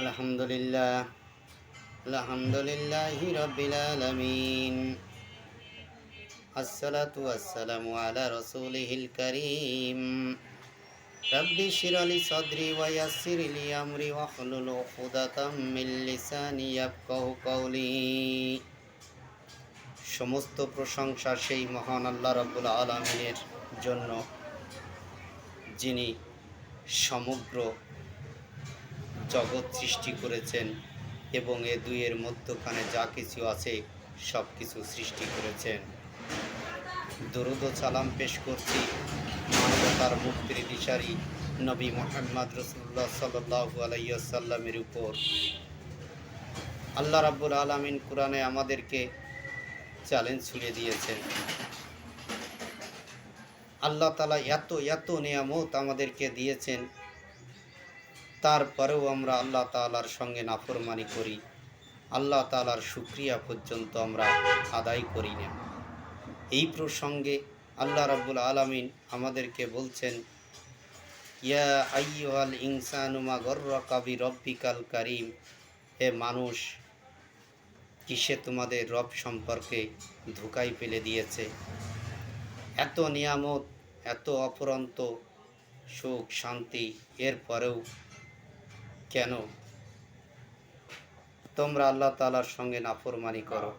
আলহামদুলিল্লাহ আলহামদুলিল্লাহি রাব্বিল আলামিন আসসালাতু ওয়াসসালামু আলা রাসূলিহিল কারীম রাব্বি ইশরাহ লি সাদরি ওয়া ইয়াসসির লি আমরি ওয়াহলুল উকদাতাম মিন লিসানি ইয়াফকাহু কওলি। সমস্ত প্রশংসা সেই মহান আল্লাহ রাব্বুল আলামিনের জন্য, যিনি সমগ্র জগৎ সৃষ্টি করেছেন এবং এ দুইয়ের মধ্যখানে যা কিছু আছে সব কিছু সৃষ্টি করেছেন। দরুদ ও সালাম পেশ করছি মানবতার মুক্তির দিশারি নবী মুহাম্মদ রাসূলুল্লাহ সাল্লাল্লাহু আলাইহি ওয়াসাল্লামের উপর। আল্লাহ রাব্বুল আলামিন কোরআনে আমাদেরকে চ্যালেঞ্জ ছুড়ে দিয়েছেন। আল্লাহ তাআলা এত নিয়ামত আমাদেরকে দিয়েছেন, তারপরেও আমরা আল্লাহ তাআলার সঙ্গে নাফরমানি করি, আল্লাহ তাআলার শুকরিয়া পর্যন্ত আমরা আদায় করি না। এই প্রসঙ্গে আল্লাহ রাব্বুল আলামিন আমাদেরকে বলছেন, ইয়া আইয়ুহাল ইনসানু মা গররাকা বিরব্বিকাল কারীম, হে মানুষ, কিসে তোমাদের রব সম্পর্কে ধোঁকায় ফেলে দিয়েছে? এত নিয়ামত, এত অপরন্ত সুখ শান্তি, এরপরেও কেন তোমরা আল্লাহ তাআলার সঙ্গে নাফরমানি করো?